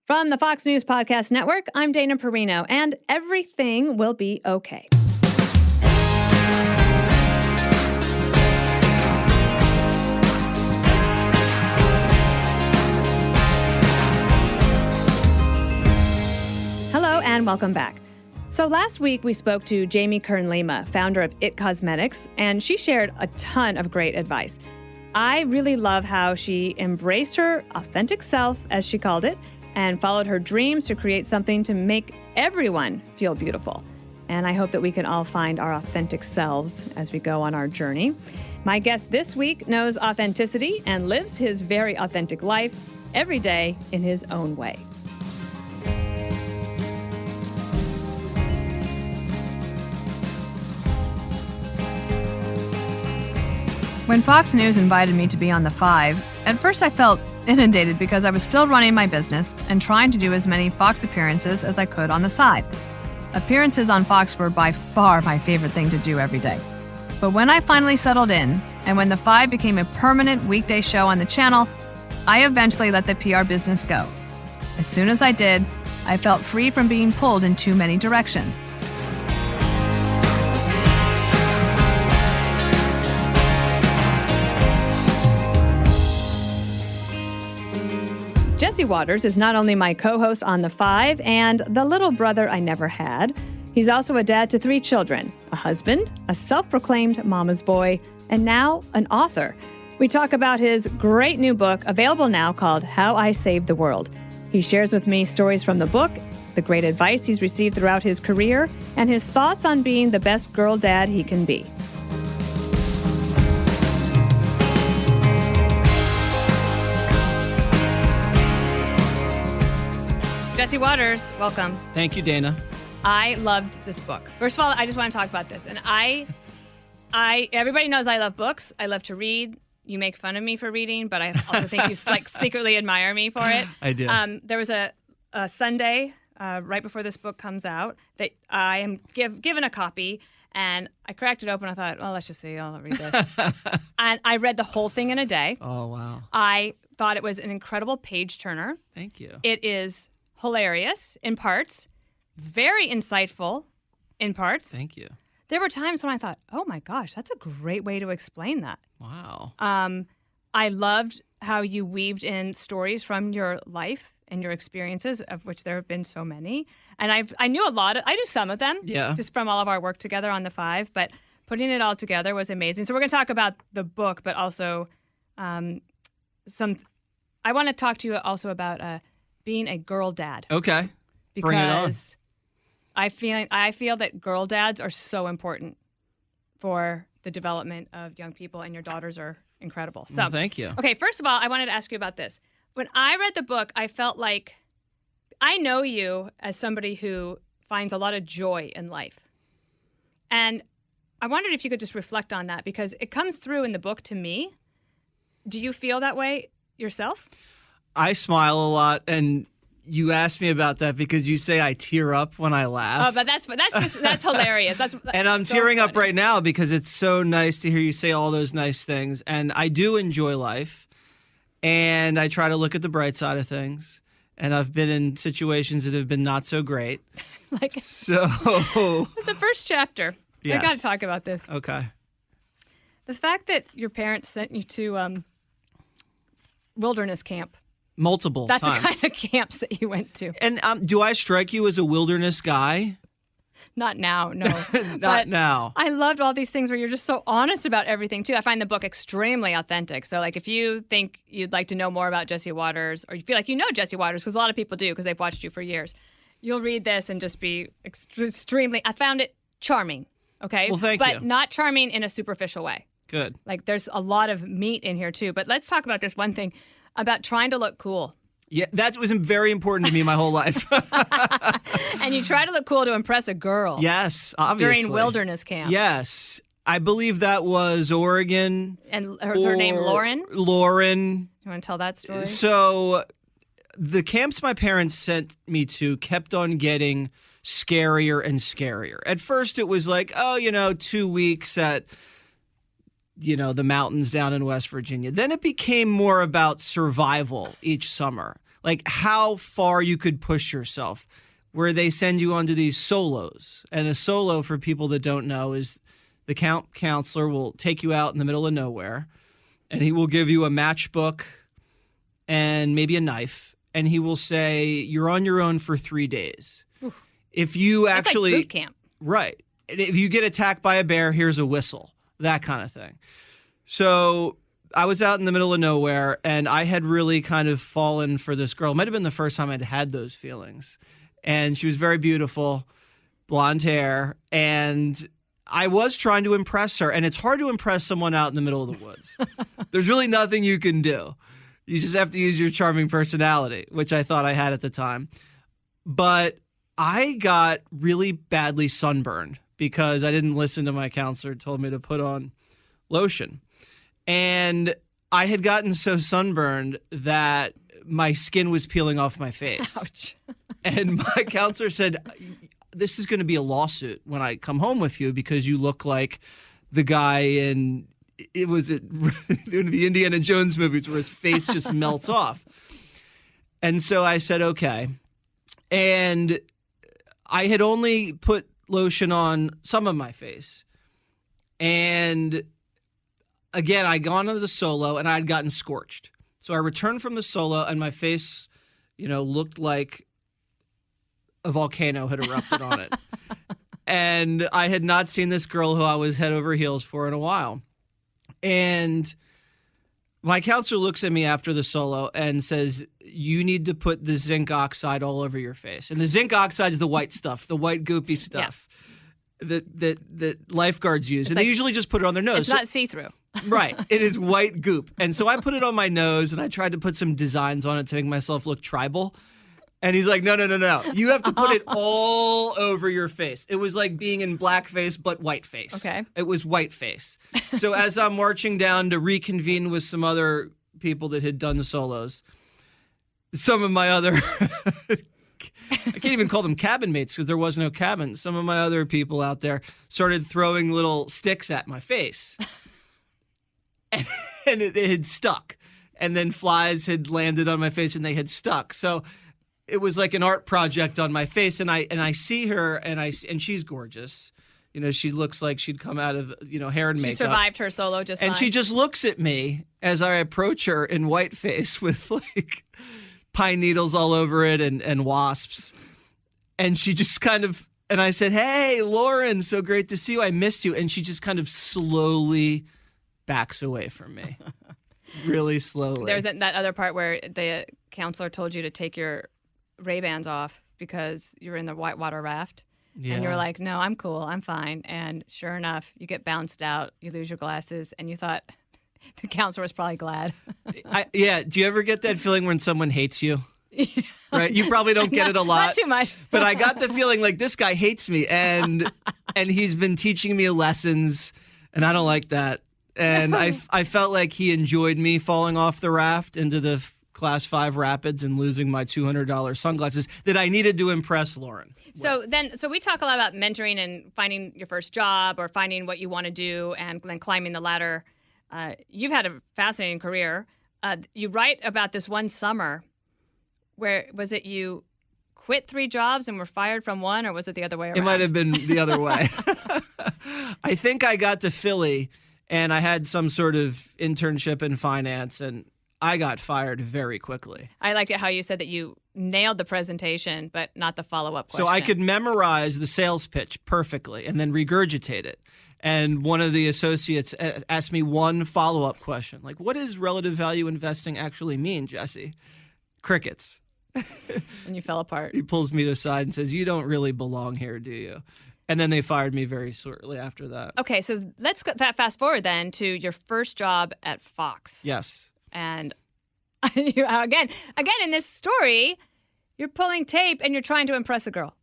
From the Fox News Podcast Network, I'm Dana Perino, and everything will be okay. Hello, and welcome back. So last week, we spoke to Jamie Kern-Lima, founder of IT Cosmetics, and she shared a ton of great advice. I really love how she embraced her authentic self, as she called it, and followed her dreams to create something to make everyone feel beautiful. And I hope that we can all find our authentic selves as we go on our journey. My guest this week knows authenticity and lives his very authentic life every day in his own way. When Fox News invited me to be on The Five, at first I felt inundated because I was still running my business and trying to do as many Fox appearances as I could on the side. Appearances on Fox were by far my favorite thing to do every day. But when I finally settled in, and when The Five became a permanent weekday show on the channel, I eventually let the PR business go. As soon as I did, I felt free from being pulled in too many directions. Jesse Waters is not only my co-host on The Five and the little brother I never had, he's also a dad to 3 children, a husband, a self-proclaimed mama's boy, and now an author. We talk about his great new book, available now, called How I Saved the World. He shares with me stories from the book, the great advice he's received throughout his career, and his thoughts on being the best girl dad he can be. Jesse Waters, welcome. Thank you, Dana. I loved this book. First of all, I just want to talk about this. And everybody knows I love books. I love to read. You make fun of me for reading, but I also think you secretly admire me for it. I do. There was a Sunday right before this book comes out that I am given a copy, and I cracked it open. I thought, well, let's just see. I'll read this. And I read the whole thing in a day. Oh, wow. I thought it was an incredible page turner. Thank you. It is hilarious in parts, very insightful in parts. Thank you. There were times when I thought, oh my gosh, that's a great way to explain that. Wow. I loved how you weaved in stories from your life and your experiences, of which there have been so many. And I knew I knew some of them, just from all of our work together on The Five, but putting it all together was amazing. So we're going to talk about the book, but also I want to talk to you also about being a girl dad. Okay. Bring it on. Because I feel that girl dads are so important for the development of young people, and your daughters are incredible. So, well, thank you. Okay, first of all, I wanted to ask you about this. When I read the book, I felt like I know you as somebody who finds a lot of joy in life. And I wondered if you could just reflect on that, because it comes through in the book to me. Do you feel that way yourself? I smile a lot, and you asked me about that because you say I tear up when I laugh. Oh, but that's hilarious. And I'm so tearing funny. up right now because it's so nice to hear you say all those nice things. And I do enjoy life, and I try to look at the bright side of things. And I've been in situations that have been not so great. So the first chapter. Yes. I got to talk about this. Okay. The fact that your parents sent you to wilderness camp. Multiple That's times. the kind of camps that you went to. And do I strike you as a wilderness guy? Not now, no. Not now. I loved all these things where you're just so honest about everything, too. I find the book extremely authentic. So, if you think you'd like to know more about Jesse Waters, or you feel like you know Jesse Waters, because a lot of people do, because they've watched you for years, you'll read this and just be extremely... I found it charming, okay? Well, thank you. But not charming in a superficial way. Good. There's a lot of meat in here, too. But let's talk about this one thing about trying to look cool. Yeah, that was very important to me my whole life. And you try to look cool to impress a girl. Yes, obviously. During wilderness camp. Yes. I believe that was Oregon. And her name Lauren? Lauren. You want to tell that story? So the camps my parents sent me to kept on getting scarier and scarier. At first it was 2 weeks at the mountains down in West Virginia. Then it became more about survival each summer. like how far you could push yourself, where they send you onto these solos. And a solo, for people that don't know, is the counselor will take you out in the middle of nowhere, and he will give you a matchbook and maybe a knife, and he will say, you're on your own for 3 days. Oof. If you That's actually... like boot camp. Right. And if you get attacked by a bear, here's a whistle, that kind of thing. So I was out in the middle of nowhere, and I had really kind of fallen for this girl. It might have been the first time I'd had those feelings. And she was very beautiful, blonde hair, and I was trying to impress her. And it's hard to impress someone out in the middle of the woods. There's really nothing you can do. You just have to use your charming personality, which I thought I had at the time. But I got really badly sunburned because I didn't listen to my counselor, told me to put on lotion. And I had gotten so sunburned that my skin was peeling off my face. Ouch. And my counselor said, this is going to be a lawsuit when I come home with you because you look like the guy in one of the Indiana Jones movies where his face just melts off. And so I said, okay. And I had only put lotion on some of my face. And again, I'd gone to the solo and I'd gotten scorched. So I returned from the solo and my face, looked like a volcano had erupted on it. And I had not seen this girl who I was head over heels for in a while. And my counselor looks at me after the solo and says, you need to put the zinc oxide all over your face. And the zinc oxide is the white stuff, the white goopy stuff that lifeguards use. And they usually just put it on their nose. It's not see-through. Right. It is white goop. And so I put it on my nose and I tried to put some designs on it to make myself look tribal. And he's like, no. You have to put it all over your face. It was like being in blackface, but whiteface. Okay. It was whiteface. So as I'm marching down to reconvene with some other people that had done the solos, some of my other, I can't even call them cabin mates because there was no cabin. Some of my other people out there started throwing little sticks at my face. And it had stuck. And then flies had landed on my face and they had stuck. So it was like an art project on my face, and I see her, and she's gorgeous. She looks like she'd come out of hair and makeup. She survived her solo just fine. And she just looks at me as I approach her in whiteface with like pine needles all over it and wasps. And she just kind of, and I said, "Hey, Lauren, so great to see you. I missed you." And she just kind of slowly backs away from me, really slowly. There's that other part where the counselor told you to take your Ray-Bans off because you were in the whitewater raft. Yeah. And you were like, no, I'm cool. I'm fine. And sure enough, you get bounced out. You lose your glasses. And you thought the counselor was probably glad. Yeah. Do you ever get that feeling when someone hates you? Right? You probably don't get it a lot. Not too much. But I got the feeling like this guy hates me. And he's been teaching me lessons. And I don't like that. And I felt like he enjoyed me falling off the raft into the Class 5 rapids and losing my $200 sunglasses that I needed to impress Lauren. So we talk a lot about mentoring and finding your first job or finding what you want to do and then climbing the ladder. You've had a fascinating career. You write about this one summer where, was it you quit 3 jobs and were fired from one, or was it the other way around? It might have been the other way. I think I got to Philly and I had some sort of internship in finance, and I got fired very quickly. I liked it how you said that you nailed the presentation, but not the follow-up question. So I could memorize the sales pitch perfectly and then regurgitate it. And one of the associates asked me one follow-up question, like, what does relative value investing actually mean, Jesse? Crickets. And you fell apart. He pulls me to the side and says, you don't really belong here, do you? And then they fired me very shortly after that. Okay, so let's fast forward then to your first job at Fox. Yes. And again, in this story, you're pulling tape and you're trying to impress a girl.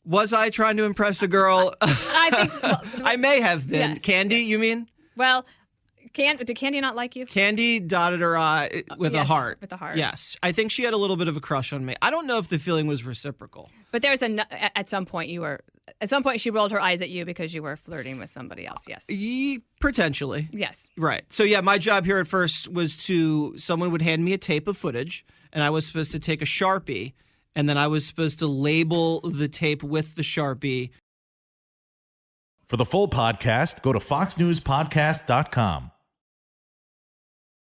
Was I trying to impress a girl? I think so. I may have been. Yeah. Candy, you mean? Well, did Candy not like you? Candy dotted her eye with a heart. With a heart. Yes. I think she had a little bit of a crush on me. I don't know if the feeling was reciprocal. But at some point you were At some point, she rolled her eyes at you because you were flirting with somebody else. Yes. Potentially. Yes. Right. So, yeah, my job here at first was someone would hand me a tape of footage, and I was supposed to take a Sharpie, and then I was supposed to label the tape with the Sharpie. For the full podcast, go to foxnewspodcast.com.